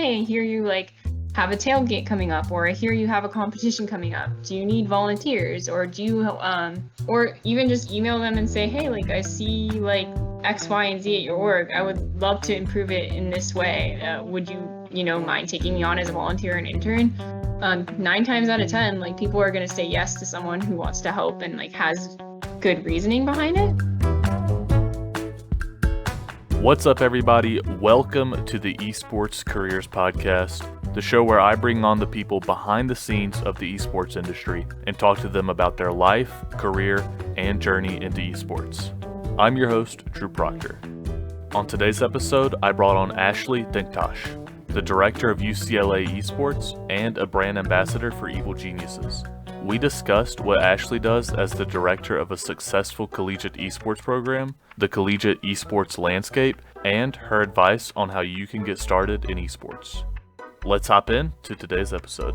hey, I hear you like have a tailgate coming up, or I hear you have a competition coming up. Do you need volunteers? Or do you, or even just email them and say, hey, like I see like X, Y, and Z at your org. I would love to improve it in this way. Would you mind taking me on as a volunteer and intern? 9 times out of 10, like people are going to say yes to someone who wants to help and like has good reasoning behind it. What's up, everybody? Welcome to the Esports Careers Podcast, the show where I bring on the people behind the scenes of the esports industry and talk to them about their life, career, and journey into esports. I'm your host, Drew Proctor. On today's episode, I brought on Ashley Denktas, the director of UCLA Esports and a brand ambassador for Evil Geniuses. We discussed what Ashley does as the director of a successful collegiate esports program, the Collegiate Esports landscape, and her advice on how you can get started in esports. Let's hop in to today's episode.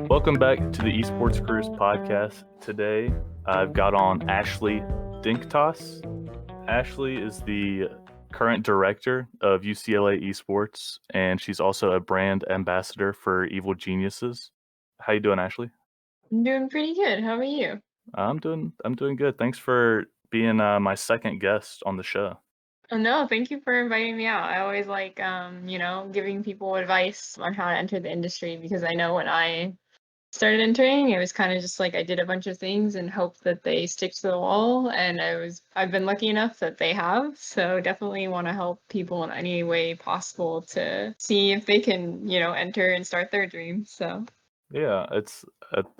Welcome back to the Esports Careers Podcast. Today, I've got on Ashley Denktas. Ashley is the current director of UCLA Esports, and she's also a brand ambassador for Evil Geniuses. How you doing, Ashley? I'm doing pretty good. How are you? I'm doing good. Thanks for being my second guest on the show. Oh, no, thank you for inviting me out. I always like, giving people advice on how to enter the industry, because I know when I started entering, it was kind of just like I did a bunch of things and hoped that they stick to the wall, and I've been lucky enough that they have. So definitely want to help people in any way possible to see if they can, enter and start their dreams. So Yeah,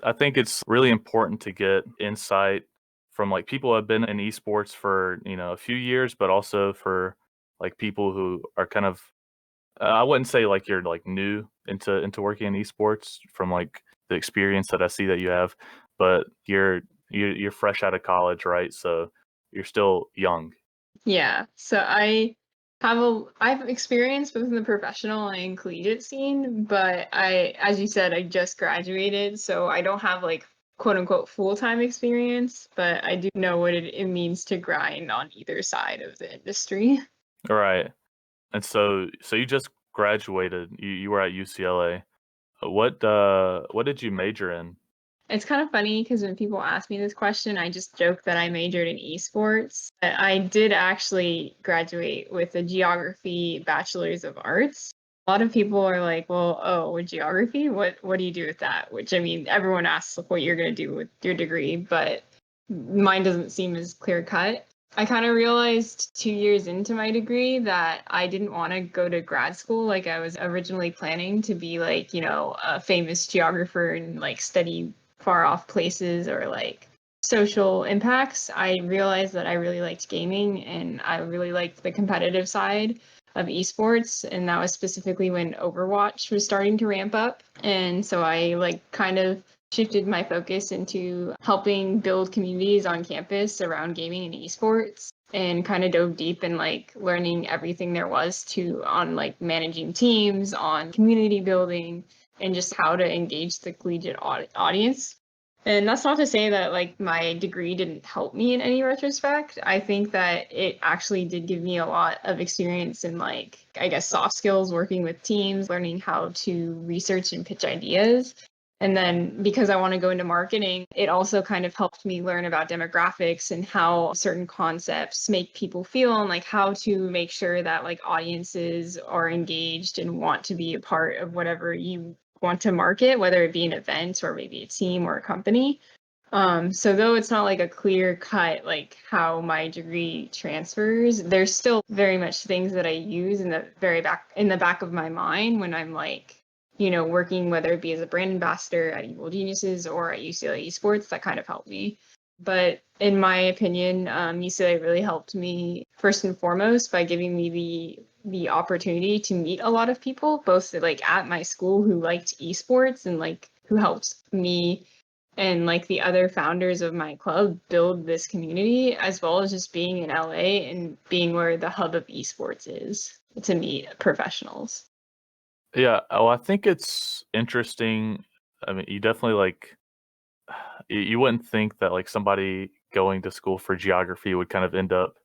I think it's really important to get insight from like people who have been in esports for, a few years, but also for like people who are kind of I wouldn't say like you're like new into working in esports from like the experience that I see that you have, but you're fresh out of college, right? So you're still young. yeah, so I've experience both in the professional and collegiate scene, but as you said, I just graduated, so I don't have like quote unquote full-time experience, but I do know what it means to grind on either side of the industry. All right. And so you just graduated. You were at UCLA. What did you major in? It's kind of funny because when people ask me this question, I just joke that I majored in esports. But I did actually graduate with a geography bachelor's of arts. A lot of people are like, well, oh, with geography, what do you do with that? Which, I mean, everyone asks what you're going to do with your degree, but mine doesn't seem as clear cut. I kind of realized 2 years into my degree that I didn't want to go to grad school like I was originally planning to be like, a famous geographer and like study far off places or like social impacts. I realized that I really liked gaming and I really liked the competitive side of esports, and that was specifically when Overwatch was starting to ramp up. And so I like kind of shifted my focus into helping build communities on campus around gaming and esports, and kind of dove deep in like learning everything there was to on like managing teams, on community building, and just how to engage the collegiate audience. And that's not to say that like my degree didn't help me in any retrospect. I think that it actually did give me a lot of experience in like, I guess, soft skills, working with teams, learning how to research and pitch ideas. And then because I want to go into marketing, it also kind of helped me learn about demographics and how certain concepts make people feel, and like how to make sure that like audiences are engaged and want to be a part of whatever you want to market, whether it be an event or maybe a team or a company. So though it's not like a clear cut like how my degree transfers, there's still very much things that I use in the back of my mind when I'm like, working, whether it be as a brand ambassador at Evil Geniuses or at UCLA Esports, that kind of helped me. But in my opinion, UCLA really helped me first and foremost by giving me the opportunity to meet a lot of people, both like at my school who liked esports and like who helped me and like the other founders of my club build this community, as well as just being in LA and being where the hub of esports is to meet professionals. Yeah, I think it's interesting. I mean, you definitely like you wouldn't think that like somebody going to school for geography would kind of end up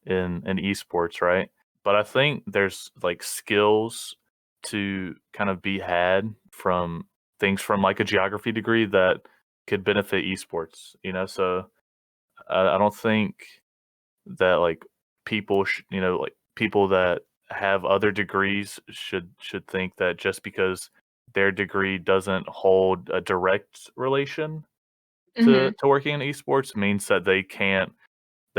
in esports, right? But I think there's like skills to kind of be had from things from like a geography degree that could benefit esports, So I don't think that like like people that have other degrees should think that just because their degree doesn't hold a direct relation Hmm. to working in esports means that they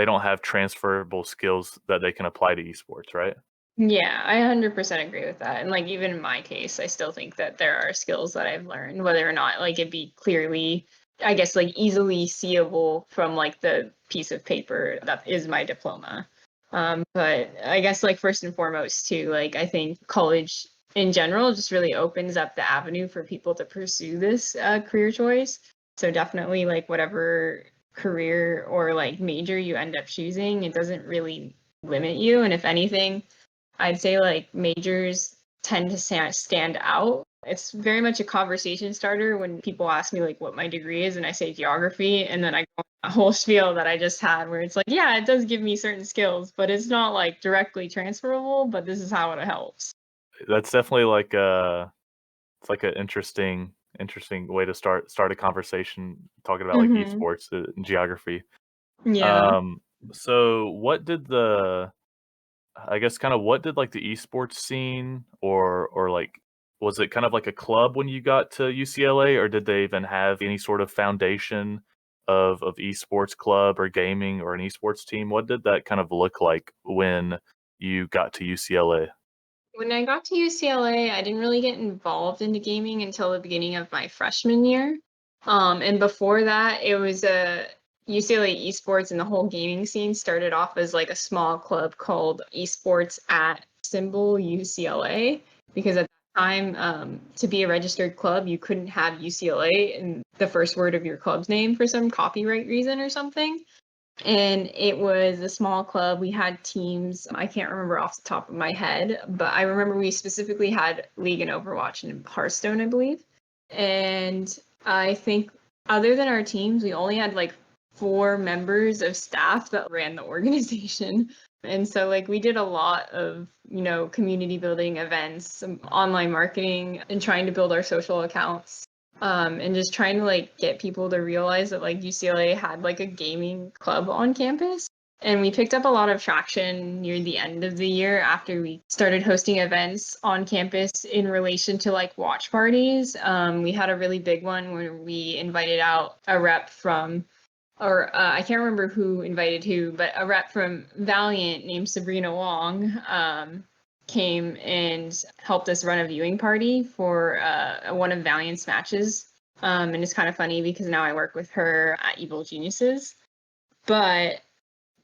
don't have transferable skills that they can apply to esports, right? Yeah, I 100% agree with that. And like even in my case, I still think that there are skills that I've learned, whether or not like it be clearly, I guess, like easily seeable from like the piece of paper that is my diploma. But I guess like first and foremost too, like I think college in general just really opens up the avenue for people to pursue this career choice. So definitely like whatever career or like major you end up choosing, it doesn't really limit you. And if anything, I'd say like majors tend to stand out. It's very much a conversation starter when people ask me like what my degree is and I say geography, and then I go on a whole spiel that I just had where it's like, yeah, it does give me certain skills, but it's not like directly transferable, but this is how it helps. That's definitely like it's like an interesting way to start a conversation talking about like Hmm. esports and geography. Yeah. Um, so what did I guess kind of what did like the esports scene or like was it kind of like a club when you got to UCLA, or did they even have any sort of foundation of esports club or gaming or an esports team? What did that kind of look like when you got to UCLA? When I got to UCLA, I didn't really get involved into gaming until the beginning of my freshman year. And before that, it was a UCLA Esports, and the whole gaming scene started off as like a small club called Esports at symbol UCLA, because at that time, to be a registered club, you couldn't have UCLA in the first word of your club's name for some copyright reason or something. And it was a small club. We had teams. I can't remember off the top of my head, but I remember we specifically had League and Overwatch and Hearthstone, I believe. And I think other than our teams, we only had like 4 members of staff that ran the organization. And so like we did a lot of, community building events, some online marketing, and trying to build our social accounts, and just trying to like get people to realize that like UCLA had like a gaming club on campus. And we picked up a lot of traction near the end of the year after we started hosting events on campus in relation to like watch parties. We had a really big one where we invited out a rep from, or I can't remember who invited who, but a rep from Valiant named Sabrina Wong came and helped us run a viewing party for one of Valiant's matches. And it's kind of funny because now I work with her at Evil Geniuses. But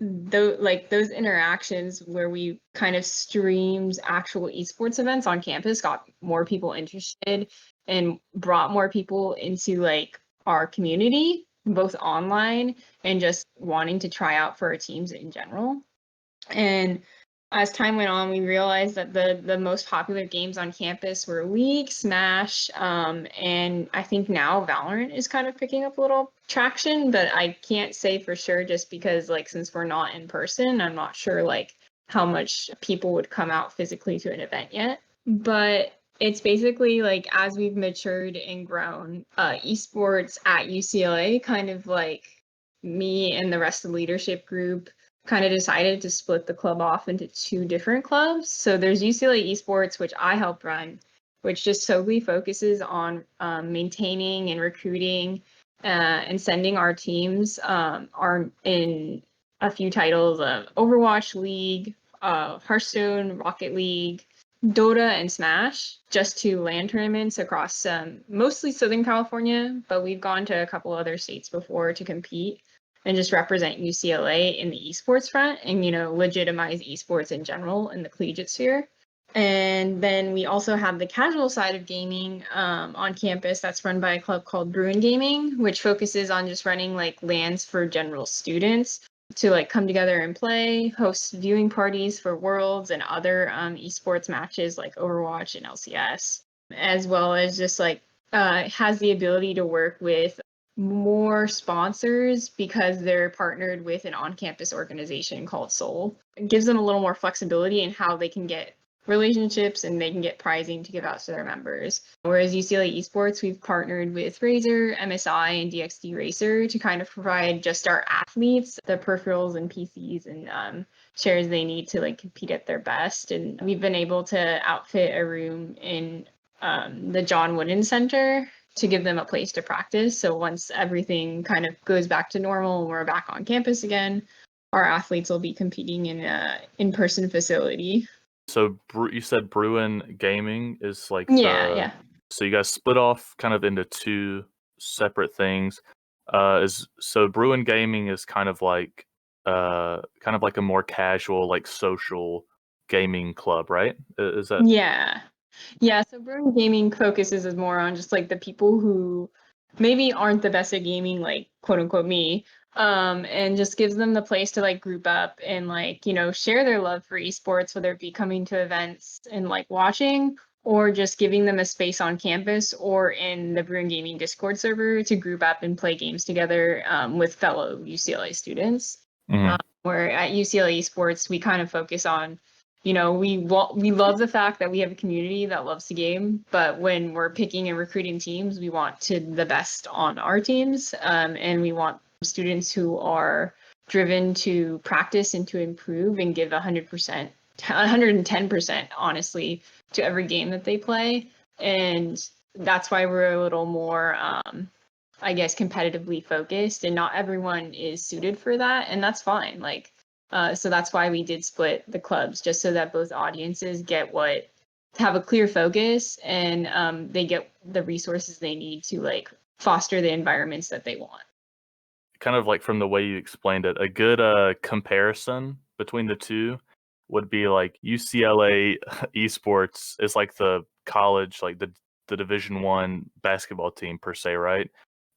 those interactions where we kind of streamed actual esports events on campus got more people interested and brought more people into like our community, both online and just wanting to try out for our teams in general. And as time went on, we realized that the most popular games on campus were League, Smash, and I think now Valorant is kind of picking up a little traction, but I can't say for sure just because like since we're not in person, I'm not sure like how much people would come out physically to an event yet. But it's basically like as we've matured and grown, esports at UCLA kind of like me and the rest of the leadership group kind of decided to split the club off into 2 different clubs. So there's UCLA Esports, which I help run, which just solely focuses on maintaining and recruiting and sending our teams are in a few titles of Overwatch League, Hearthstone, Rocket League, Dota, and Smash, just to LAN tournaments across mostly Southern California, but we've gone to a couple other states before to compete and just represent UCLA in the esports front and, legitimize esports in general in the collegiate sphere. And then we also have the casual side of gaming on campus that's run by a club called Bruin Gaming, which focuses on just running like LANs for general students to like come together and play, host viewing parties for Worlds and other esports matches like Overwatch and LCS, as well as just like has the ability to work with more sponsors because they're partnered with an on-campus organization called Soul. It gives them a little more flexibility in how they can get relationships and they can get prizing to give out to their members. Whereas UCLA Esports, we've partnered with Razer, MSI, and DXD Racer to kind of provide just our athletes the peripherals and PCs and chairs they need to like compete at their best. And we've been able to outfit a room in the John Wooden Center to give them a place to practice. So once everything kind of goes back to normal and we're back on campus again, our athletes will be competing in an in-person facility. So you said Bruin Gaming is like Yeah. So you guys split off kind of into two separate things. So Bruin Gaming is kind of like a more casual, like social gaming club, right? Is that? Yeah, so Bruin Gaming focuses more on just like the people who maybe aren't the best at gaming, like quote unquote me, and just gives them the place to like group up and like, share their love for esports, whether it be coming to events and like watching, or just giving them a space on campus or in the Bruin Gaming Discord server to group up and play games together with fellow UCLA students. Mhm. Where at UCLA Esports, we kind of focus on we love the fact that we have a community that loves to game, but when we're picking and recruiting teams, we want the best on our teams, and we want students who are driven to practice and to improve and give 100%, 110%, honestly, to every game that they play. And that's why we're a little more, I guess, competitively focused, and not everyone is suited for that, and that's fine. So that's why we did split the clubs, just so that both audiences have a clear focus and they get the resources they need to like foster the environments that they want. Kind of like from the way you explained it, a good comparison between the two would be like UCLA Esports is like the college, like the Division One basketball team per se, right?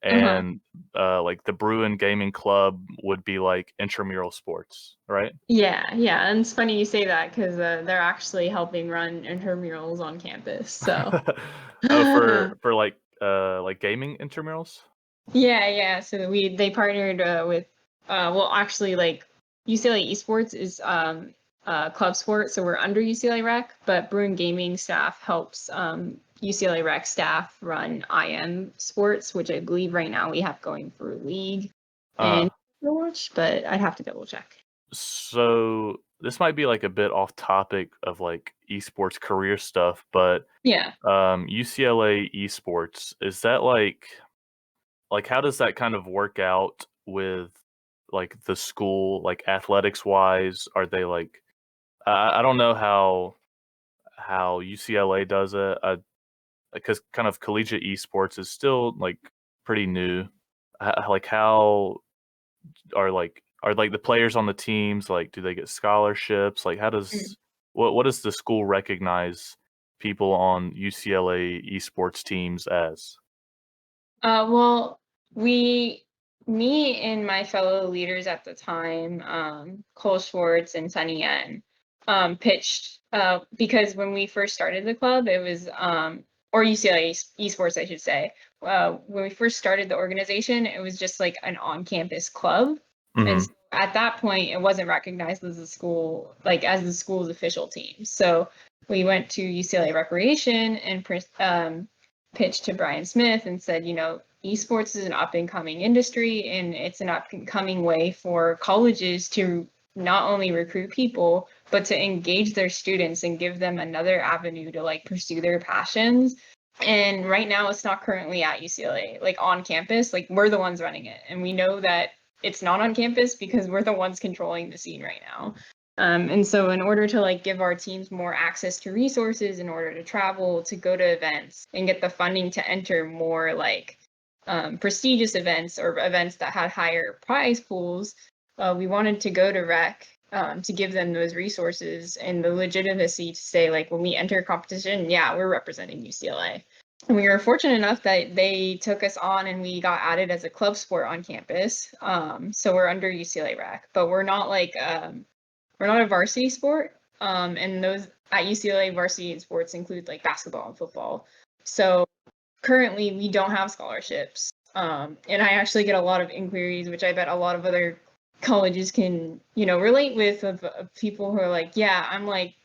And like the Bruin Gaming Club would be like intramural sports, right? Yeah, and it's funny you say that because they're actually helping run intramurals on campus. So Oh, for like gaming intramurals? yeah. So they partnered with actually like UCLA Esports is club sport, so we're under UCLA Rec, but Bruin Gaming staff helps UCLA Rec staff run IM sports, which I believe right now we have going for League and Overwatch, but I'd have to double check. So this might be like a bit off topic of like esports career stuff, but Yeah. UCLA Esports, is that like how does that kind of work out with like the school, like athletics wise? Are they like I don't know how UCLA does it, because kind of collegiate esports is still like pretty new. Like how are like the players on the teams, like do they get scholarships? Like how does what does the school recognize people on UCLA esports teams as? Well, me and my fellow leaders at the time, Cole Schwartz and Sunny Yen, pitched because when we first started the club, it was or UCLA Esports, I should say. When we first started the organization, it was just like an on-campus club, and so at that point, it wasn't recognized as a school, like as the school's official team. So we went to UCLA Recreation and pitched to Brian Smith and said, esports is an up and coming industry, and it's an up and coming way for colleges to not only recruit people, but to engage their students and give them another avenue to like pursue their passions. And right now it's not currently at UCLA, like on campus, like we're the ones running it. And we know that it's not on campus because we're the ones controlling the scene right now. And so in order to like give our teams more access to resources, in order to travel, to go to events and get the funding to enter more like prestigious events or events that had higher prize pools, we wanted to go to rec to give them those resources and the legitimacy to say like when we enter a competition, yeah, we're representing UCLA. And we were fortunate enough that they took us on and we got added as a club sport on campus. So we're under UCLA Rec, but we're not like we're not a varsity sport. And those at UCLA varsity sports include like basketball and football. So currently we don't have scholarships And I actually get a lot of inquiries, which I bet a lot of other colleges can, relate with, of people who are like, yeah, I'm like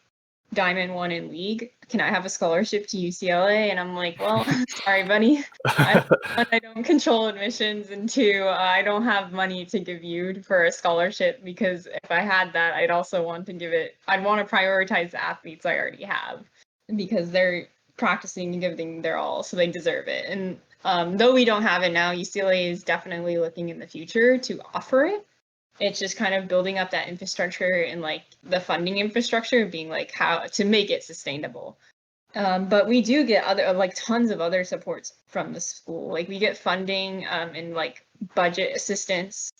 Diamond 1 in league. Can I have a scholarship to UCLA? And I'm like, well, sorry, buddy. I don't control admissions, and two, I don't have money to give you for a scholarship, because if I had that, I'd also want to give it. I'd want to prioritize the athletes I already have, because they're practicing and giving their all, so they deserve it. And though we don't have it now, UCLA is definitely looking in the future to offer it. It's just kind of building up that infrastructure and like the funding infrastructure, being like how to make it sustainable. But we do get other, like, tons of other supports from the school. Like, we get funding and like budget assistance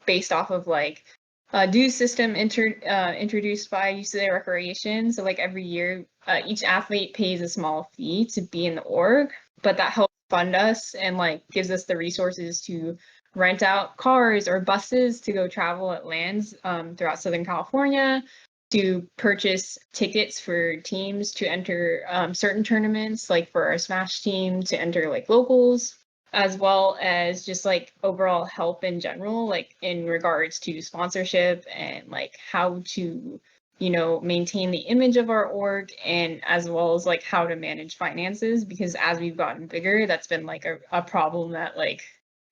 based off of like a due system introduced by UCLA Recreation. So like every year, each athlete pays a small fee to be in the org, but that helps fund us and like gives us the resources to rent out cars or buses to go travel at lands throughout Southern California, to purchase tickets for teams to enter certain tournaments, like for our Smash team to enter like locals, as well as just like overall help in general, like in regards to sponsorship and like how to, maintain the image of our org, and as well as like how to manage finances, because as we've gotten bigger, that's been like a problem that like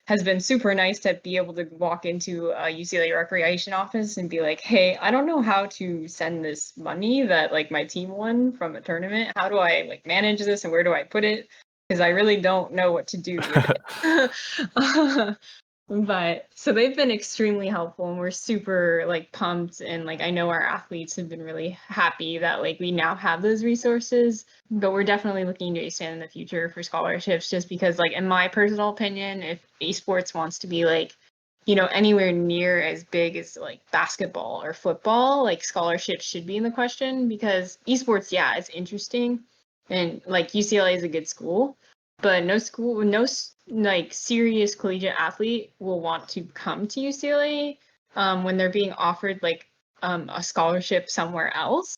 has been super nice to be able to walk into a UCLA recreation office and be like, hey, I don't know how to send this money that like my team won from a tournament. How do I like manage this, and where do I put it? Because I really don't know what to do with it. But so they've been extremely helpful, and we're super like pumped, and like I know our athletes have been really happy that like we now have those resources. But we're definitely looking to expand in the future for scholarships, just because like in my personal opinion, if esports wants to be like, anywhere near as big as like basketball or football, like scholarships should be in the question, because esports, yeah, it's interesting, and like UCLA is a good school, but no school, like serious collegiate athlete will want to come to UCLA when they're being offered like a scholarship somewhere else.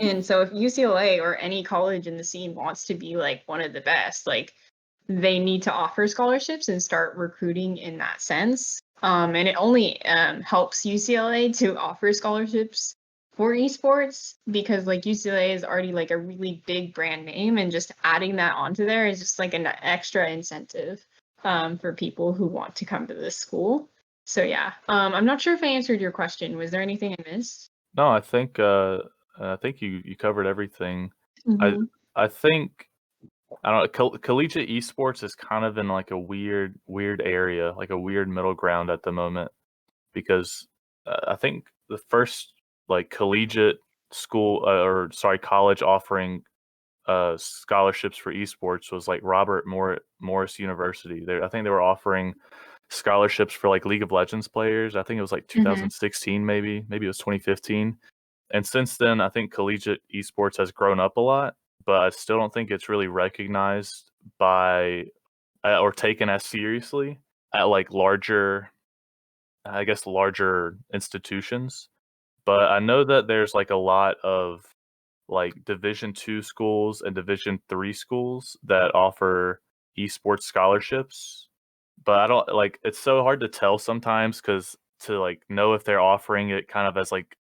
And so if UCLA or any college in the scene wants to be like one of the best, like they need to offer scholarships and start recruiting in that sense. And it only helps UCLA to offer scholarships for esports, because like UCLA is already like a really big brand name, and just adding that onto there is just like an extra incentive for people who want to come to this school. So yeah, I'm not sure if I answered your question. Was there anything I missed? No, I think you covered everything. I Mm-hmm. I think I don't know. Collegiate esports is kind of in like a weird area, like a weird middle ground at the moment, because I think the first like collegiate school or sorry college offering scholarships for esports was like Morris University. I think they were offering scholarships for like League of Legends players. I think it was like Mm-hmm. 2016, maybe it was 2015. And since then, I think collegiate esports has grown up a lot, but I still don't think it's really recognized by or taken as seriously at like larger institutions. But I know that there's like a lot of like Division 2 schools and Division 3 schools that offer esports scholarships. But I don't like it's so hard to tell sometimes, because to like know if they're offering it kind of as like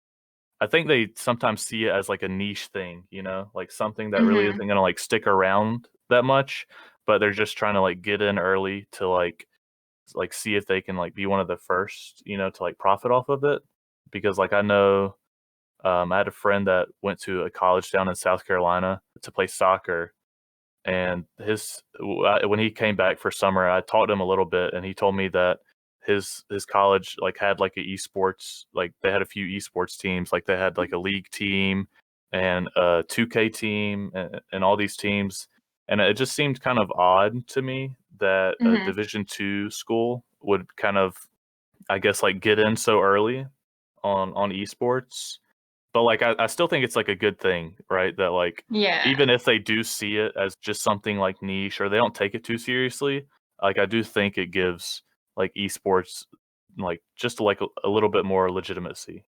I think they sometimes see it as like a niche thing, like something that really Mm-hmm. isn't gonna like stick around that much, but they're just trying to like get in early to like see if they can like be one of the first, to like profit off of it. Because like I know I had a friend that went to a college down in South Carolina to play soccer, and when he came back for summer, I talked to him a little bit, and he told me that his college like had like a esports like they had a few esports teams, like they had like a league team and a 2K team and all these teams, and it just seemed kind of odd to me that a Mm-hmm. Division 2 school would kind of, I guess, like get in so early on esports. But like I still think it's like a good thing, right? That like Yeah. even if they do see it as just something like niche or they don't take it too seriously, like I do think it gives like esports like just like a little bit more legitimacy.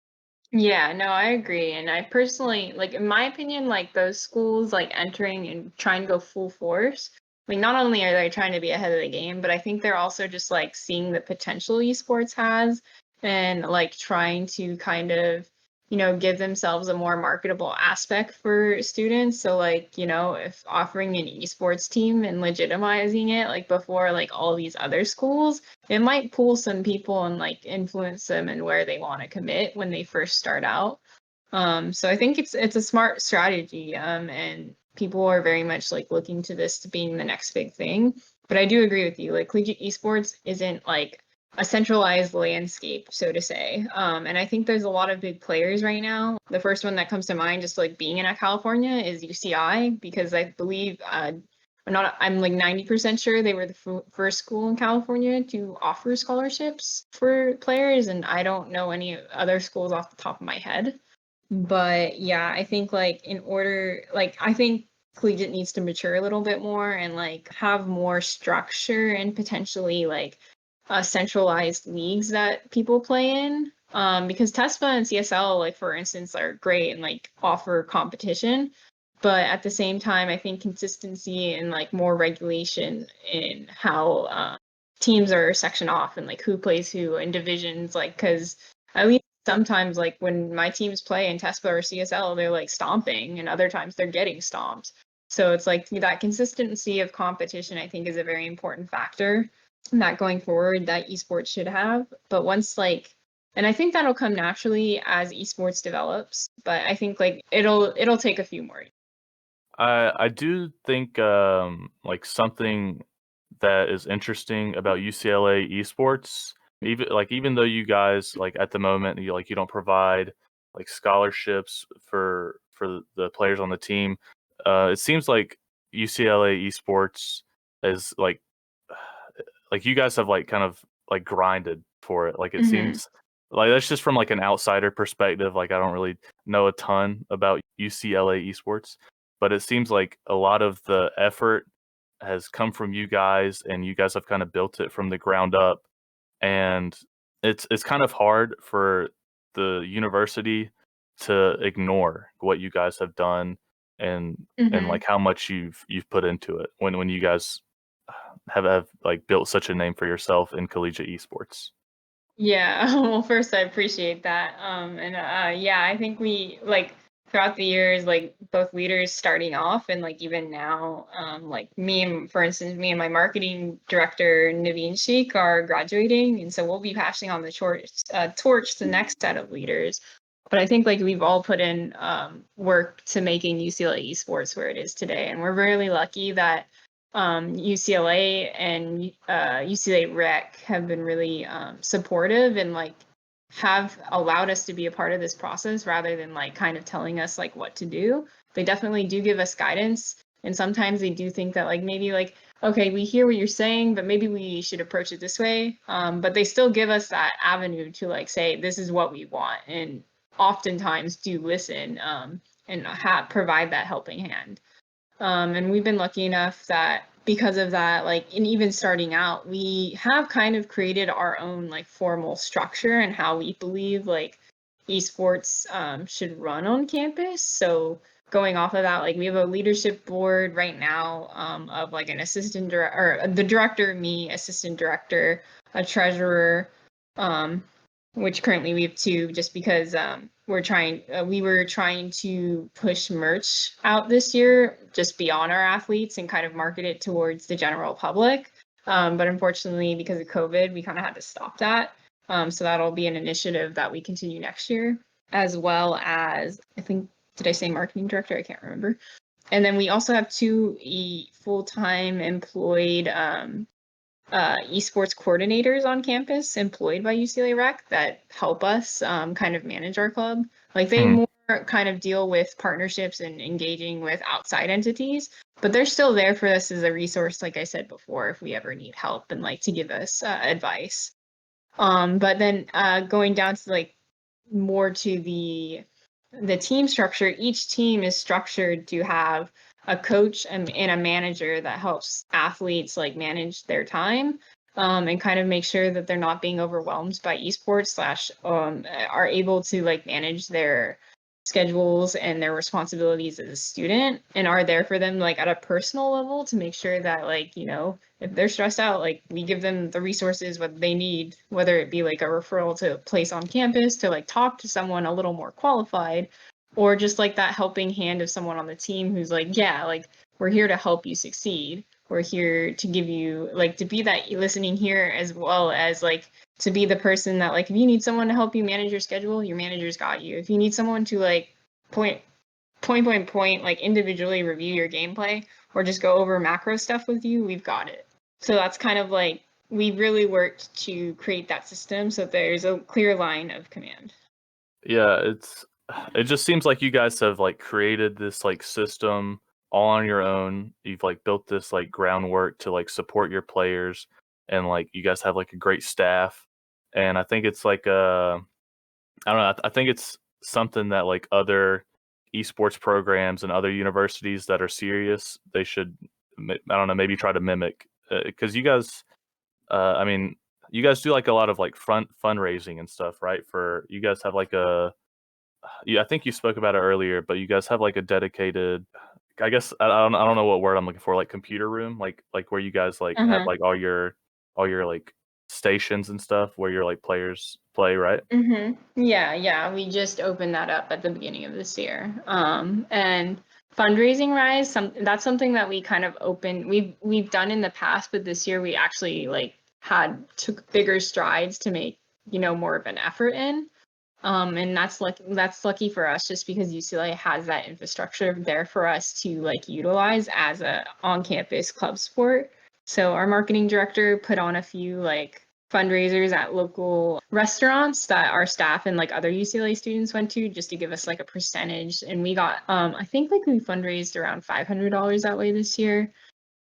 Yeah, no, I agree. And I personally, like, in my opinion, like those schools like entering and trying to go full force like not only are they trying to be ahead of the game, but I think they're also just like seeing the potential esports has and like trying to kind of, give themselves a more marketable aspect for students. So like, if offering an esports team and legitimizing it like before like all these other schools, it might pull some people and like influence them in where they want to commit when they first start out. So I think it's a smart strategy, and people are very much like looking to this to being the next big thing. But I do agree with you, like collegiate esports isn't like a centralized landscape, so to say. And I think there's a lot of big players right now. The first one that comes to mind, just like being in California, is UCI, because I believe I'm like 90% sure they were the first school in California to offer scholarships for players, and I don't know any other schools off the top of my head. But yeah, I think like I think collegiate needs to mature a little bit more and like have more structure and potentially like centralized leagues that people play in. Because TESPA and CSL, like for instance, are great and like offer competition. But at the same time, I think consistency and like more regulation in how teams are sectioned off and like who plays who in divisions, like because at least sometimes like when my teams play in TESPA or CSL, they're like stomping, and other times they're getting stomped. So it's like that consistency of competition, I think, is a very important factor that going forward that esports should have. But once like, and I think that'll come naturally as esports develops, but I think like it'll take a few more years. I do think like something that is interesting about UCLA Esports, even though you guys like at the moment you don't provide like scholarships for the players on the team, it seems like UCLA Esports is like you guys have like kind of like grinded for it. Like it Mm-hmm. seems like that's just from like an outsider perspective. Like I don't really know a ton about UCLA Esports, but it seems like a lot of the effort has come from you guys, and you guys have kind of built it from the ground up. And it's kind of hard for the university to ignore what you guys have done, and Mm-hmm. like how much you've put into it when you guys have like built such a name for yourself in collegiate esports. Yeah, well, first I appreciate that. And yeah, I think we like throughout the years, like both leaders starting off and like even now, like for instance, me and my marketing director Naveen Sheikh are graduating, and so we'll be passing on the torch to the next set of leaders. But I think like we've all put in work to making UCLA Esports where it is today, and we're really lucky that UCLA and UCLA Rec have been really supportive and like have allowed us to be a part of this process rather than like kind of telling us like what to do. They definitely do give us guidance, and sometimes they do think that like maybe like, okay, we hear what you're saying, but maybe we should approach it this way. But they still give us that avenue to like say this is what we want, and oftentimes do listen, and provide that helping hand. And we've been lucky enough that because of that, like, and even starting out, we have kind of created our own like formal structure and how we believe like esports should run on campus. So going off of that, like we have a leadership board right now, of like an assistant director, or the director, me, assistant director, a treasurer, um, which currently we have two, just because we were trying to push merch out this year just beyond our athletes and kind of market it towards the general public. But unfortunately, because of COVID, we kind of had to stop that. So that'll be an initiative that we continue next year, as well as I think, did I say marketing director? I can't remember. And then we also have two full-time employed esports coordinators on campus employed by UCLA Rec that help us kind of manage our club. Like they Hmm. more kind of deal with partnerships and engaging with outside entities, but they're still there for us as a resource, like I said before, if we ever need help and like to give us advice. But then going down to like more to the team structure, each team is structured to have a coach and a manager that helps athletes like manage their time, and kind of make sure that they're not being overwhelmed by esports slash are able to like manage their schedules and their responsibilities as a student, and are there for them like at a personal level to make sure that like, if they're stressed out, like we give them the resources what they need, whether it be like a referral to a place on campus to like talk to someone a little more qualified, or just like that helping hand of someone on the team who's like, yeah, like we're here to help you succeed. We're here to give you like to be that listening here, as well as like to be the person that like if you need someone to help you manage your schedule, your manager's got you. If you need someone to like point like individually review your gameplay or just go over macro stuff with you, we've got it. So that's kind of like we really worked to create that system so there's a clear line of command. Yeah, it just seems like you guys have like created this like system all on your own. You've like built this like groundwork to like support your players, and like you guys have like a great staff. And I think it's like I don't know, I think it's something that like other esports programs and other universities that are serious, they should, I don't know, maybe try to mimic, because you guys, I mean, you guys do like a lot of like fundraising and stuff, right? For you guys have like yeah, I think you spoke about it earlier, but you guys have like a dedicated, I guess I don't know what word I'm looking for, like computer room, like where you guys like have like all your like stations and stuff where your like players play, right? Yeah, we just opened that up at the beginning of this year. And fundraising wise, that's something that we kind of opened. We've done in the past, but this year we actually like took bigger strides to make more of an effort in. And that's lucky for us, just because UCLA has that infrastructure there for us to like utilize as a on-campus club sport. So our marketing director put on a few like fundraisers at local restaurants that our staff and like other UCLA students went to, just to give us like a percentage. And we got, I think like we fundraised around $500 that way this year.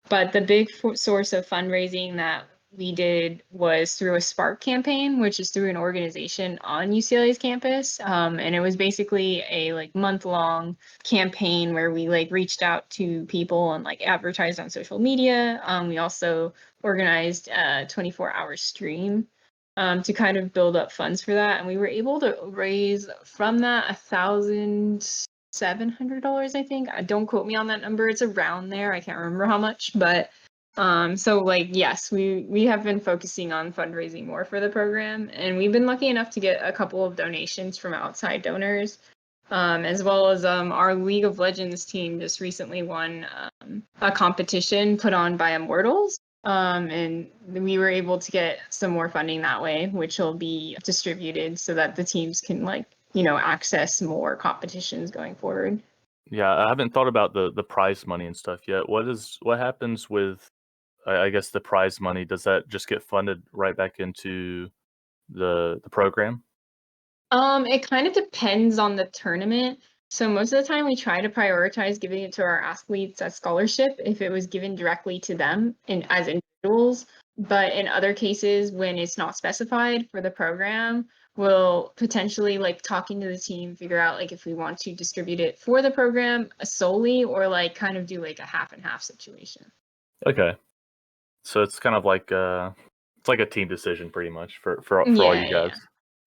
But the big source of fundraising that we did was through a Spark campaign, which is through an organization on UCLA's campus. And it was basically a like month-long campaign where we like reached out to people and like advertised on social media. We also organized a 24-hour stream to kind of build up funds for that. And we were able to raise from that $1,700, I think. Don't quote me on that number. It's around there. I can't remember how much, but so like, yes, we have been focusing on fundraising more for the program, and we've been lucky enough to get a couple of donations from outside donors, as well as our League of Legends team just recently won a competition put on by Immortals. And we were able to get some more funding that way, which will be distributed so that the teams can like, access more competitions going forward. Yeah, I haven't thought about the prize money and stuff yet. What happens with, I guess, the prize money? Does that just get funded right back into the program? It kind of depends on the tournament. So most of the time we try to prioritize giving it to our athletes as scholarship if it was given directly to them and as individuals. But in other cases, when it's not specified for the program, we'll potentially like talking to the team, figure out like if we want to distribute it for the program solely, or like kind of do like a half and half situation. Okay, so it's kind of like it's like a team decision pretty much for all Yeah, you guys.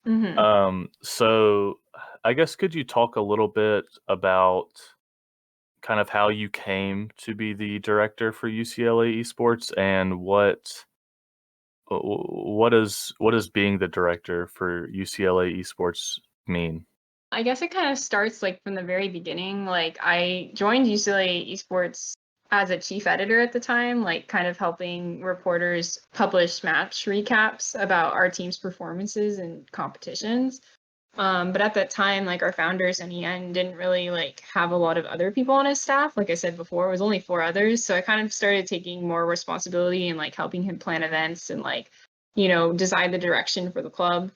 Mm-hmm. So I guess could you talk a little bit about kind of how you came to be the director for UCLA Esports, and what does being the director for UCLA Esports mean? I guess it kind of starts like from the very beginning. Like I joined UCLA Esports as a chief editor at the time, like kind of helping reporters publish match recaps about our team's performances and competitions. But at that time, like our founder, Sunny Yen, didn't really like have a lot of other people on his staff. Like I said before, it was only 4 others. So I kind of started taking more responsibility and like helping him plan events and like, decide the direction for the club.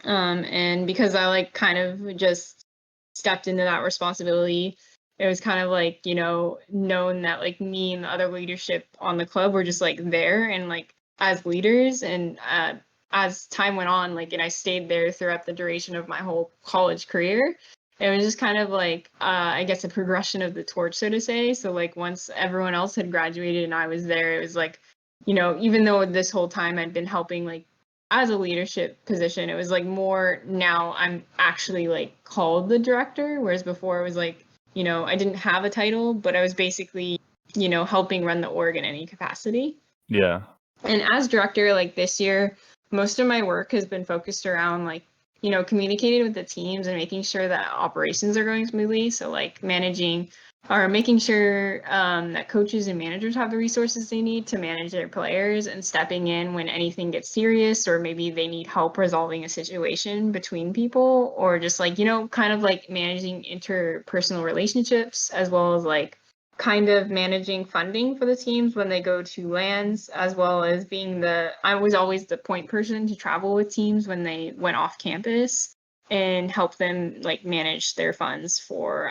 And because I like kind of just stepped into that responsibility, it was kind of like, known that like me and the other leadership on the club were just like there and like as leaders. And as time went on, like, and I stayed there throughout the duration of my whole college career, it was just kind of like, I guess, a progression of the torch, so to say. So like once everyone else had graduated and I was there, it was like, even though this whole time I'd been helping like as a leadership position. It was like more now I'm actually like called the director, whereas before it was like, I didn't have a title, but I was basically, helping run the org in any capacity. Yeah. And as director, like this year, most of my work has been focused around like, communicating with the teams and making sure that operations are going smoothly. So like managing or making sure that coaches and managers have the resources they need to manage their players, and stepping in when anything gets serious or maybe they need help resolving a situation between people, or just like, kind of like managing interpersonal relationships, as well as like kind of managing funding for the teams when they go to lands, as well as I was always the point person to travel with teams when they went off campus and help them like manage their funds for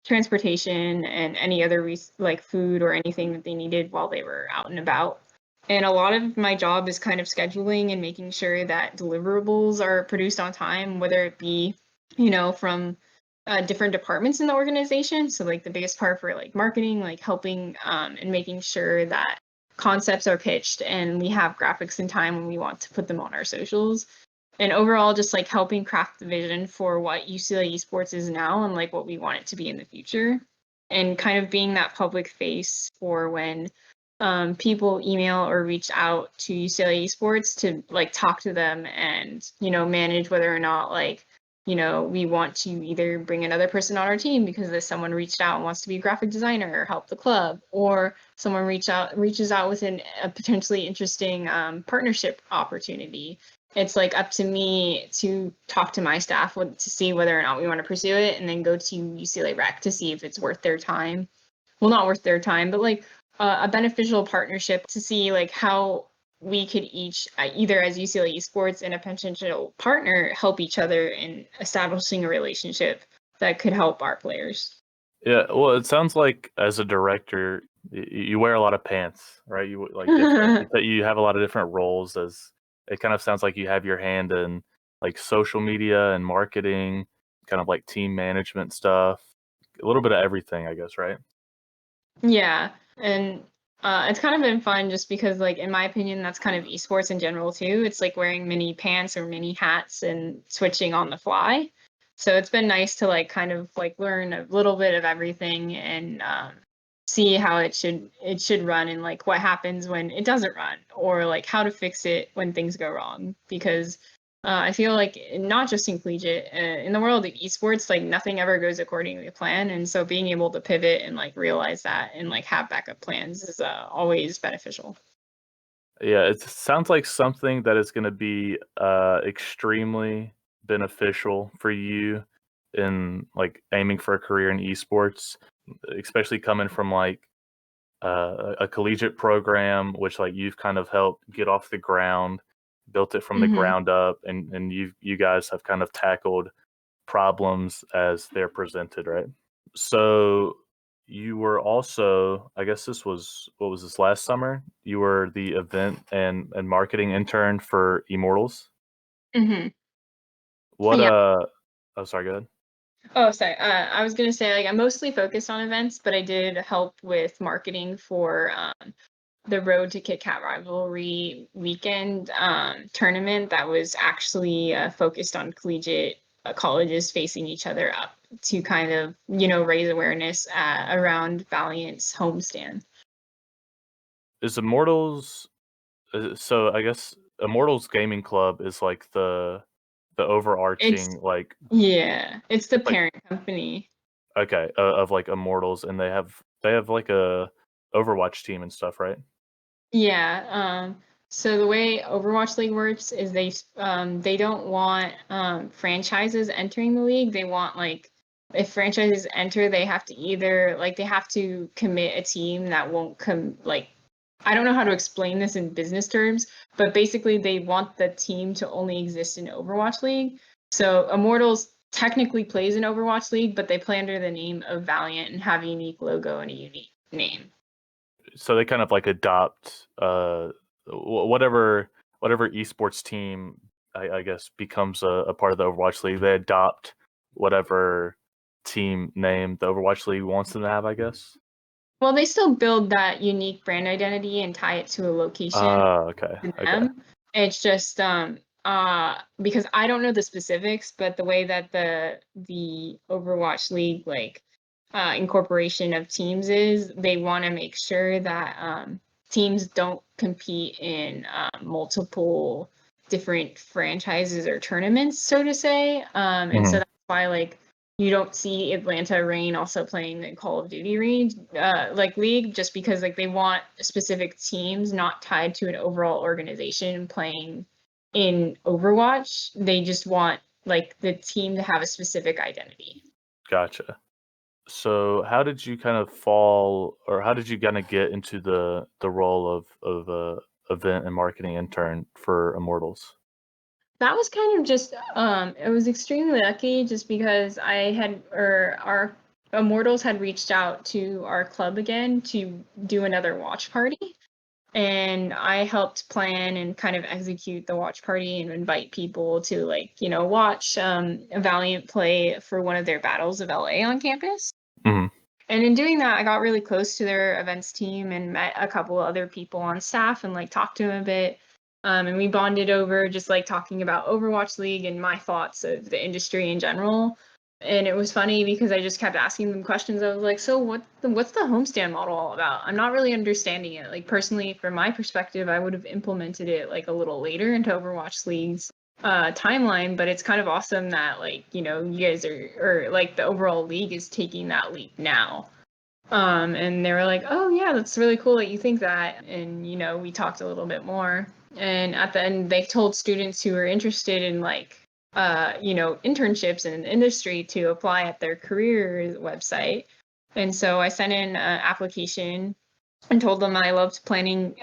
transportation and any other like food or anything that they needed while they were out and about. And a lot of my job is kind of scheduling and making sure that deliverables are produced on time, whether it be, from different departments in the organization. So like the biggest part for like marketing, like helping and making sure that concepts are pitched and we have graphics in time when we want to put them on our socials. And overall, just like helping craft the vision for what UCLA Esports is now and like what we want it to be in the future. And kind of being that public face for when people email or reach out to UCLA Esports to like talk to them and, manage whether or not like, we want to either bring another person on our team because there's someone reached out and wants to be a graphic designer or help the club, or someone reaches out with a potentially interesting partnership opportunity. It's like up to me to talk to my staff to see whether or not we want to pursue it, and then go to UCLA Rec to see if it's worth their time. Well, not worth their time, but like a beneficial partnership to see like how we could each, either as UCLA Esports and a potential partner, help each other in establishing a relationship that could help our players. Yeah, well, it sounds like as a director, you wear a lot of pants, right? You like different, you have a lot of different roles. As it kind of sounds like you have your hand in like social media and marketing, kind of like team management stuff, a little bit of everything, I guess, right? Yeah, and it's kind of been fun just because, like, in my opinion, that's kind of esports in general too. It's like wearing mini pants or mini hats and switching on the fly. So it's been nice to like kind of like learn a little bit of everything and see how it should run, and like what happens when it doesn't run, or like how to fix it when things go wrong. Because I feel like not just in collegiate, in the world of esports, like nothing ever goes according to plan, and so being able to pivot and like realize that and like have backup plans is always beneficial. Yeah, it sounds like something that is going to be extremely beneficial for you in like aiming for a career in esports, especially coming from like a collegiate program, which like you've kind of helped get off the ground, built it from the Mm-hmm. ground up, and you guys have kind of tackled problems as they're presented, right? So you were also, I guess this was, what was this, last summer? You were the event and marketing intern for Immortals. Mm-hmm. What Yeah. oh, sorry, go ahead. Oh, sorry. I was gonna say like I'm mostly focused on events, but I did help with marketing for the Road to Kit Kat Rivalry weekend tournament that was actually focused on collegiate colleges facing each other up to kind of, raise awareness around Valiant's homestand. Is Immortals, so I guess Immortals Gaming Club is like the It's overarching, like, Yeah, it's the it's like, parent company. okay, of like Immortals, and they have like a Overwatch team and stuff, right? Yeah. So the way Overwatch League works is they don't want franchises entering the league. They want like if franchises enter, they have to either like they have to commit a team that won't come like I don't know how to explain this in business terms, but basically they want the team to only exist in Overwatch League. So Immortals technically plays in Overwatch League, but they play under the name of Valiant and have a unique logo and a unique name. So they kind of like adopt whatever esports team, I guess, becomes a part of the Overwatch League. They adopt whatever team name the Overwatch League wants them to have, I guess. Well, they still build that unique brand identity and tie it to a location Okay, to okay. them. It's just because I don't know the specifics, but the way that the Overwatch League incorporation of teams is, they want to make sure that teams don't compete in multiple different franchises or tournaments, so to say. And so that's why you don't see Atlanta Reign also playing the Call of Duty league, just because they want specific teams not tied to an overall organization playing in Overwatch. They just want the team to have a specific identity. Gotcha. So how did you kind of fall, or how did you kind of get into the role of a event and marketing intern for Immortals? That was kind of just it was extremely lucky, just because our Immortals had reached out to our club again to do another watch party. And I helped plan and kind of execute the watch party and invite people to watch Valiant play for one of their battles of LA on campus. Mhm. And in doing that, I got really close to their events team and met a couple of other people on staff and talked to them a bit. And we bonded over just talking about Overwatch League and my thoughts of the industry in general. And it was funny because I just kept asking them questions. I was like, so what's the homestand model all about? I'm not really understanding it. Personally, from my perspective, I would have implemented it a little later into Overwatch League's timeline, but it's kind of awesome that you guys or the overall league is taking that leap now. And they were like, oh yeah, that's really cool that you think that. And we talked a little bit more, and at the end they told students who were interested in internships in the industry to apply at their careers website. And so I sent in an application and told them I loved planning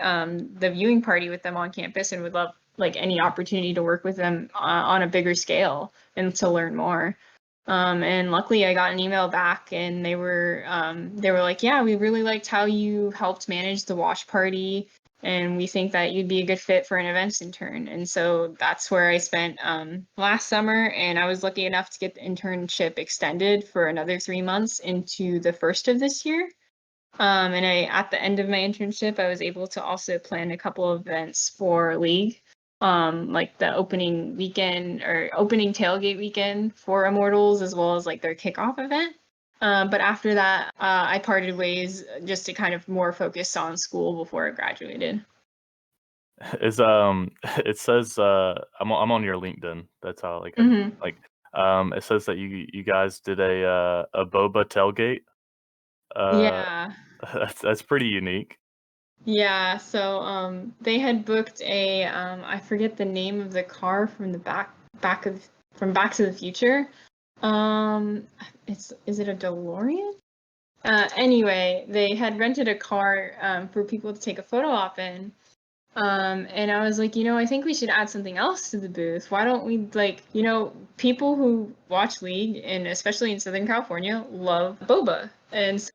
the viewing party with them on campus and would love any opportunity to work with them on a bigger scale and to learn more. And luckily I got an email back, and they were like, yeah, we really liked how you helped manage the watch party, and we think that you'd be a good fit for an events intern. And so that's where I spent last summer, and I was lucky enough to get the internship extended for another 3 months into the first of this year. And at the end of my internship, I was able to also plan a couple of events for League, like the opening weekend or opening tailgate weekend for Immortals, as well as their kickoff event. But after that, I parted ways just to kind of more focus on school before I graduated. Is it says I'm on your LinkedIn. That's how Mm-hmm. it says that you guys did a boba tailgate. Yeah. That's pretty unique. Yeah, so they had booked a I forget the name of the car from the back of from Back to the Future. Is it a DeLorean? Anyway, they had rented a car for people to take a photo op in. And I was like, I think we should add something else to the booth. Why don't we people who watch League, and especially in Southern California, love boba. And so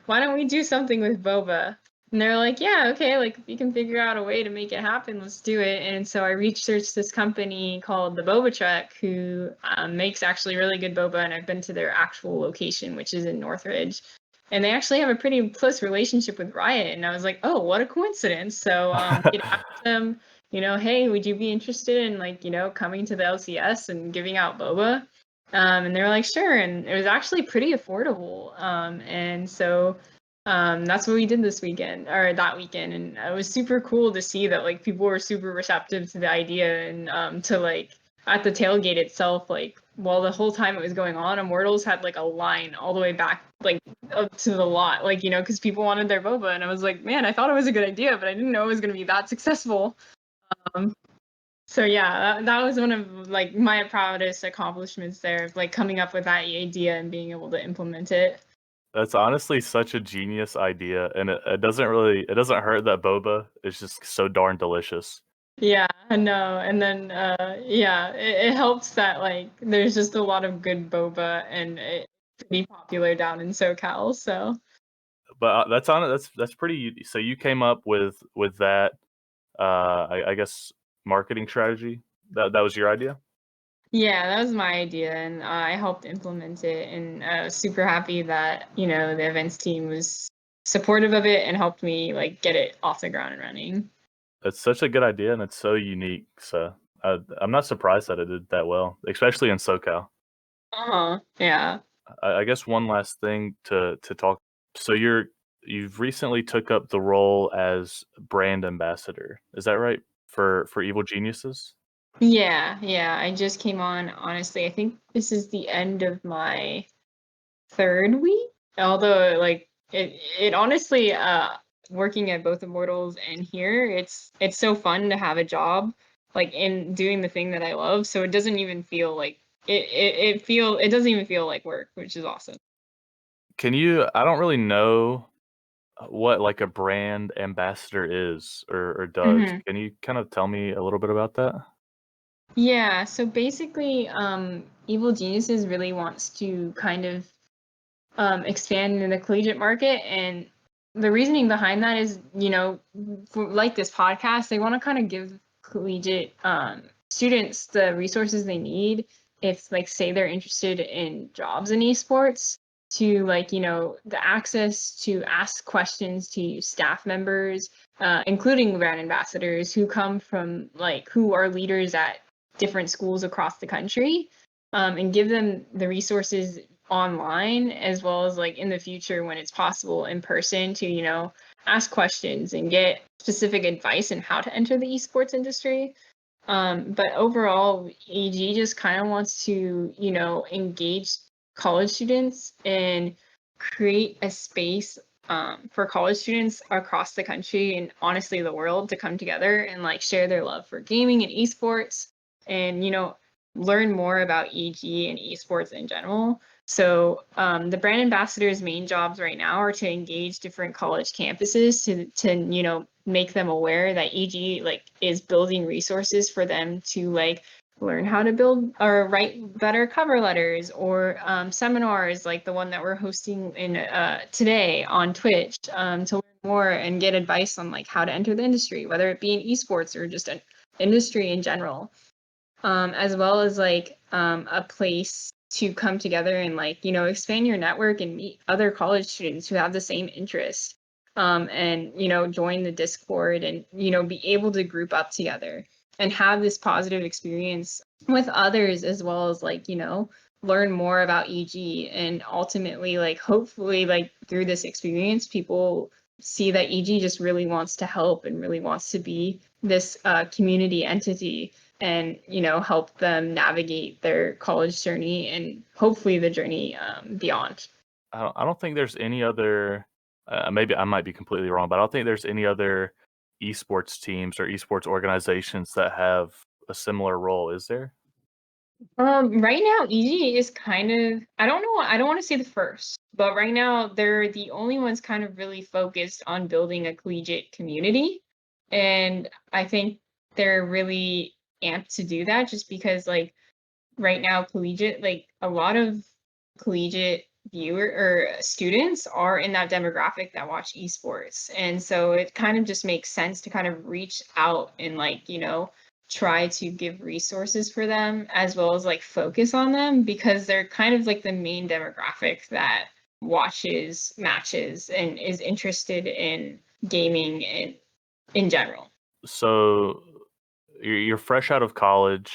why don't we do something with boba? And they're like, yeah, okay, if you can figure out a way to make it happen, let's do it. And so I researched this company called the Boba Truck, who makes actually really good boba, and I've been to their actual location, which is in Northridge. And they actually have a pretty close relationship with Riot. And I was like, oh, what a coincidence. So we asked them, hey, would you be interested in coming to the LCS and giving out boba? And they were like, sure. And it was actually pretty affordable. And so that's what we did this weekend, or that weekend. And it was super cool to see that people were super receptive to the idea, and to at the tailgate itself, while the whole time it was going on, Immortals had a line all the way back up to the lot, because people wanted their boba. And I was like, man, I thought it was a good idea, but I didn't know it was going to be that successful. So yeah, that was one of my proudest accomplishments there, of coming up with that idea and being able to implement it. That's honestly such a genius idea, and it doesn't hurt that boba is just so darn delicious. Yeah, I know. And then yeah, it helps that there's just a lot of good boba, and it's pretty popular down in SoCal. So But that's pretty. So you came up with that, I guess, marketing strategy. That was your idea. yeah, that was my idea, and I helped implement it. And I was super happy that the events team was supportive of it and helped me get it off the ground and running. It's such a good idea and it's so unique. So I'm not surprised that it did that well, especially in SoCal. Uh-huh. Yeah. I guess one last thing to talk. So you've recently took up the role as brand ambassador. Is that right for Evil Geniuses? Yeah, yeah. I just came on, honestly. I think this is the end of my third week. Although like it honestly working at both Immortals and here, it's so fun to have a job like in doing the thing that I love. So it doesn't even feel like it doesn't even feel like work, which is awesome. Can you? I don't really know what like a brand ambassador is or does. Mhm. Can you kind of tell me a little bit about that? Yeah, so basically, Evil Geniuses really wants to kind of expand in the collegiate market. And the reasoning behind that is, for, like this podcast, they want to kind of give collegiate students the resources they need if, like, say they're interested in jobs in esports, to like, the access to ask questions to staff members, including brand ambassadors who come from like who are leaders at different schools across the country, and give them the resources online as well as like in the future when it's possible in person to ask questions and get specific advice on how to enter the esports industry. But overall, AG just kind of wants to engage college students and create a space for college students across the country and honestly the world to come together and like share their love for gaming and esports, and learn more about EG and esports in general. So the brand ambassadors' main jobs right now are to engage different college campuses to make them aware that EG like is building resources for them to like learn how to build or write better cover letters, or seminars like the one that we're hosting in today on Twitch, to learn more and get advice on like how to enter the industry, whether it be in esports or just an industry in general, as well as like a place to come together and like expand your network and meet other college students who have the same interest, and join the Discord and be able to group up together and have this positive experience with others, as well as like learn more about EG, and ultimately like hopefully like through this experience people see that EG just really wants to help and really wants to be this community entity, and help them navigate their college journey and hopefully the journey beyond. I don't think there's any other. Maybe I might be completely wrong, but I don't think there's any other esports teams or esports organizations that have a similar role. Is there? Right now, EG is kind of, I don't want to say the first, but right now they're the only ones kind of really focused on building a collegiate community. And I think they're really amped to do that just because like right now collegiate, like a lot of collegiate viewer or students are in that demographic that watch esports, and so it kind of just makes sense to kind of reach out and like try to give resources for them as well as like focus on them, because they're kind of like the main demographic that watches matches and is interested in gaming in general. So you're fresh out of college,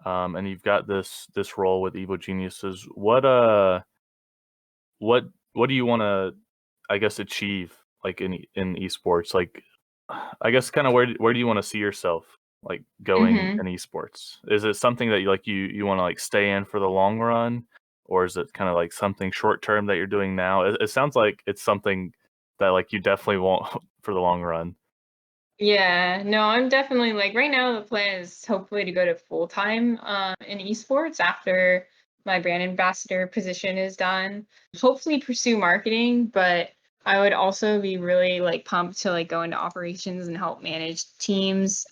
and you've got this role with Evil Geniuses. What what do you want to, I guess, achieve like in esports? Like, I guess, kind of where do you want to see yourself like going Hmm. in esports? Is it something that you want to like stay in for the long run, or is it kind of like something short term that you're doing now? It sounds like it's something that like you definitely want for the long run. Yeah, no, I'm definitely like right now the plan is hopefully to go to full time in esports after my brand ambassador position is done. Hopefully pursue marketing, but I would also be really like pumped to like go into operations and help manage teams.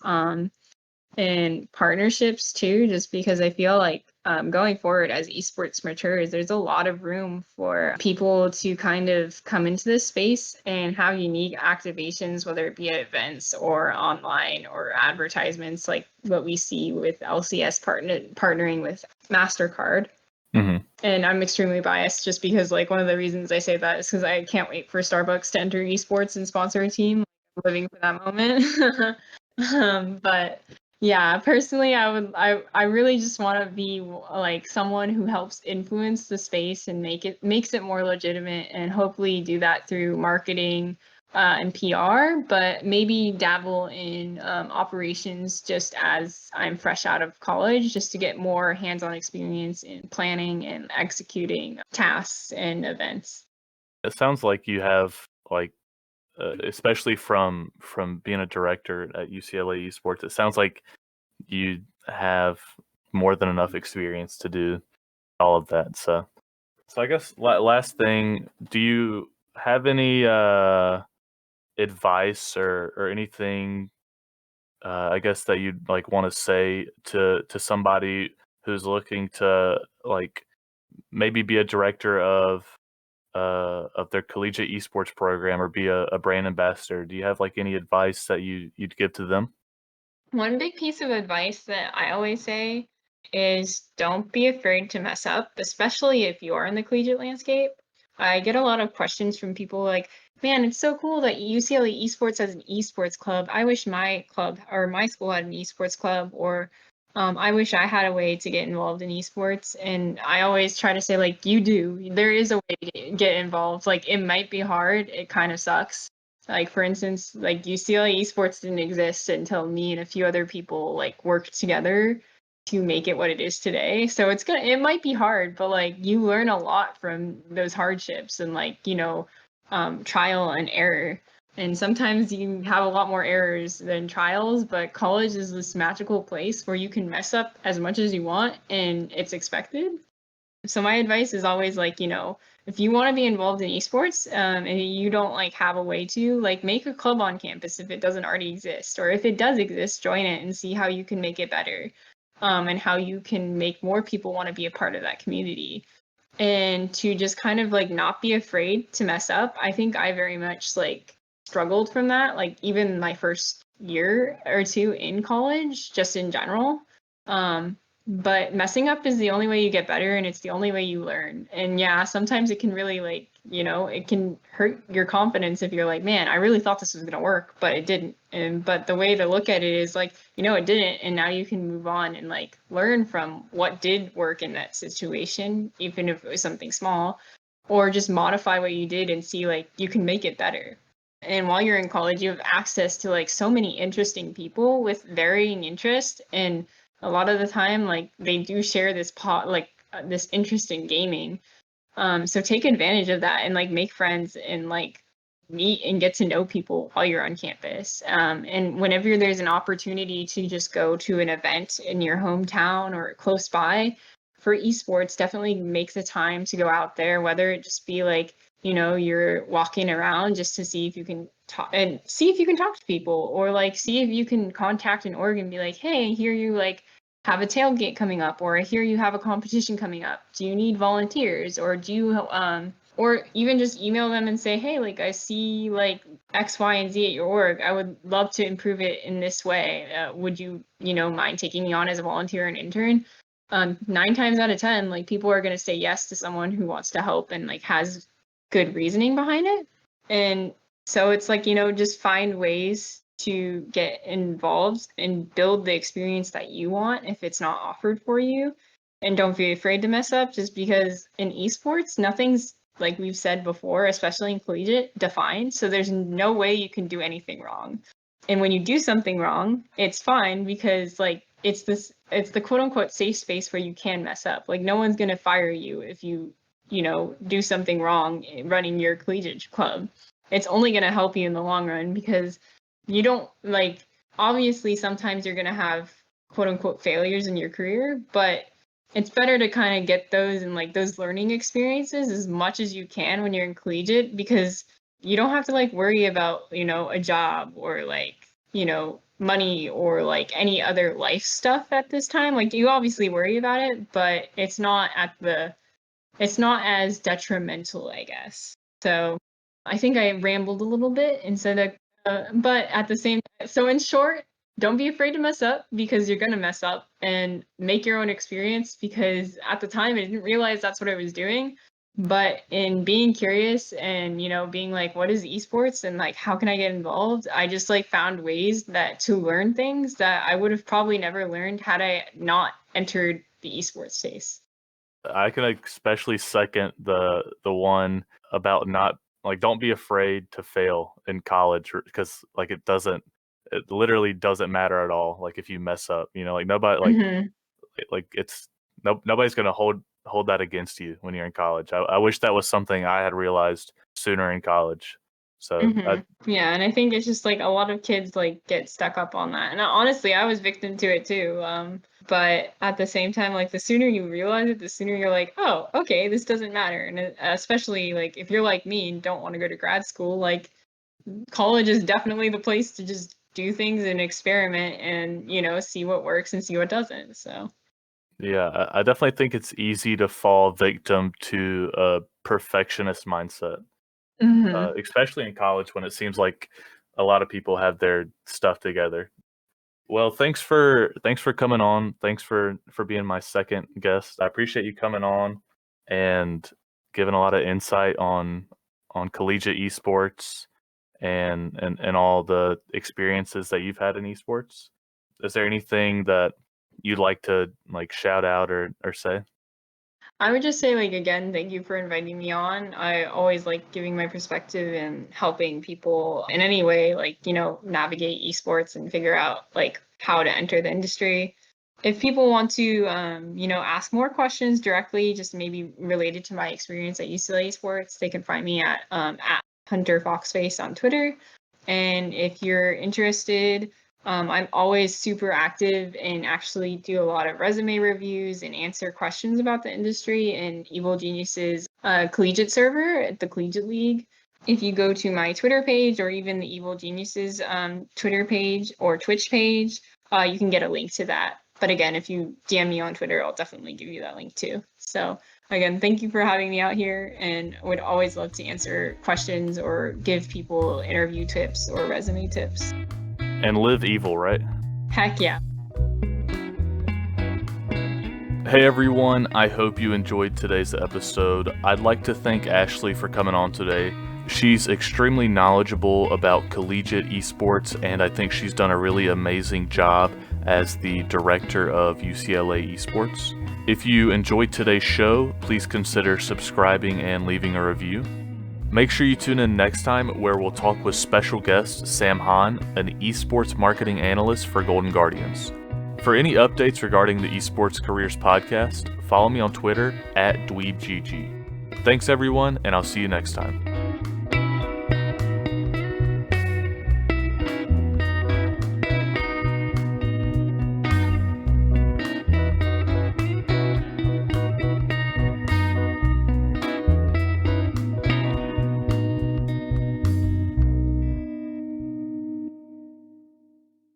And partnerships too, just because I feel like going forward as esports matures, there's a lot of room for people to kind of come into this space and have unique activations, whether it be at events or online or advertisements, like what we see with LCS partnering with MasterCard. Hmm. And I'm extremely biased just because like one of the reasons I say that is because I can't wait for Starbucks to enter esports and sponsor a team. I'm living for that moment. But yeah, personally, I really just want to be like someone who helps influence the space and makes it more legitimate, and hopefully do that through marketing and PR, but maybe dabble in operations just as I'm fresh out of college, just to get more hands-on experience in planning and executing tasks and events. It sounds like you have like, especially from being a director at UCLA Esports, it sounds like you have more than enough experience to do all of that. So I guess last thing, do you have any advice or anything, I guess, that you'd like want to say to somebody who's looking to like maybe be a director of their collegiate esports program or be a brand ambassador? Do you have like any advice that you'd give to them? One big piece of advice that I always say is don't be afraid to mess up, especially if you are in the collegiate landscape. I get a lot of questions from people like, man, it's so cool that UCLA Esports has an esports club. I wish my club or my school had an esports club, or I wish I had a way to get involved in esports. And I always try to say, like, you do. There is a way to get involved. Like, it might be hard. It kind of sucks. Like, for instance, like UCLA Esports didn't exist until me and a few other people like worked together to make it what it is today. So it might be hard, but like you learn a lot from those hardships and like, trial and error. And sometimes you have a lot more errors than trials, but college is this magical place where you can mess up as much as you want and it's expected. So my advice is always like, if you want to be involved in esports, and you don't like have a way to, like, make a club on campus if it doesn't already exist, or if it does exist, join it and see how you can make it better, and how you can make more people want to be a part of that community. And to just kind of like not be afraid to mess up. I think I very much like struggled from that, like even my first year or two in college, just in general. But messing up is the only way you get better, and it's the only way you learn. And yeah, sometimes it can really like, it can hurt your confidence if you're like, man, I really thought this was gonna work, but it didn't. But the way to look at it is like, it didn't, and now you can move on and like learn from what did work in that situation, even if it was something small, or just modify what you did and see like you can make it better. And while you're in college, you have access to like so many interesting people with varying interests, and a lot of the time like they do share this interest in gaming. So take advantage of that and like make friends and like meet and get to know people while you're on campus. And whenever there's an opportunity to just go to an event in your hometown or close by for esports, definitely make the time to go out there, whether it just be like, you're walking around just to see if you can talk to people, or like see if you can contact an org and be like, hey, here you like have a tailgate coming up, or I hear you have a competition coming up. Do you need volunteers, or do you or even just email them and say, hey, like I see like X, Y, and Z at your org. I would love to improve it in this way. Would you, mind taking me on as a volunteer and intern? 9 times out of 10, like people are going to say yes to someone who wants to help and like has good reasoning behind it. And so it's like, just find ways to get involved and build the experience that you want if it's not offered for you. And don't be afraid to mess up, just because in esports, nothing's, like we've said before, especially in collegiate, defined. So there's no way you can do anything wrong. And when you do something wrong, it's fine, because like it's the quote unquote safe space where you can mess up. Like no one's going to fire you if you do something wrong running your collegiate club. It's only going to help you in the long run, because you don't like, obviously sometimes you're going to have quote unquote failures in your career, but it's better to kind of get those and like those learning experiences as much as you can when you're in collegiate, because you don't have to like worry about, a job or like, money or like any other life stuff at this time. Like you obviously worry about it, but it's not as detrimental, I guess. So I think I rambled a little bit instead of, but at the same time, so in short, don't be afraid to mess up, because you're going to mess up, and make your own experience, because at the time I didn't realize that's what I was doing. But in being curious and, being like, what is esports and like, how can I get involved? I just like found ways to learn things that I would have probably never learned had I not entered the esports space. I can especially second the one about not like don't be afraid to fail in college because like it literally doesn't matter at all. Like if you mess up, like nobody like it's nobody's gonna hold that against you when you're in college. I wish that was something I had realized sooner in college. So Yeah, and I think it's just like a lot of kids like get stuck up on that. And honestly, I was victim to it too. But at the same time, like the sooner you realize it, the sooner you're like, oh, okay, this doesn't matter. And especially like if you're like me and don't want to go to grad school, like college is definitely the place to just do things and experiment and, see what works and see what doesn't. So yeah, I definitely think it's easy to fall victim to a perfectionist mindset. Especially in college when it seems like a lot of people have their stuff together. Well, thanks for coming on. Thanks for being my second guest. I appreciate you coming on and giving a lot of insight on collegiate esports and all the experiences that you've had in esports. Is there anything that you'd like to like shout out or say? I would just say, like, again, thank you for inviting me on. I always like giving my perspective and helping people in any way, like, navigate esports and figure out like how to enter the industry. If people want to, ask more questions directly, just maybe related to my experience at UCLA Esports, they can find me at Hunter Foxface on Twitter. And if you're interested, I'm always super active and actually do a lot of resume reviews and answer questions about the industry in Evil Genius's collegiate server at the Collegiate League. If you go to my Twitter page or even the Evil Genius's Twitter page or Twitch page, you can get a link to that. But again, if you DM me on Twitter, I'll definitely give you that link too. So again, thank you for having me out here, and would always love to answer questions or give people interview tips or resume tips. And live evil, right? Heck yeah. Hey everyone, I hope you enjoyed today's episode. I'd like to thank Ashley for coming on today. She's extremely knowledgeable about collegiate esports, and I think she's done a really amazing job as the director of UCLA Esports. If you enjoyed today's show, please consider subscribing and leaving a review. Make sure you tune in next time where we'll talk with special guest Sam Hahn, an esports marketing analyst for Golden Guardians. For any updates regarding the Esports Careers Podcast, follow me on Twitter @DweebGG. Thanks everyone, and I'll see you next time.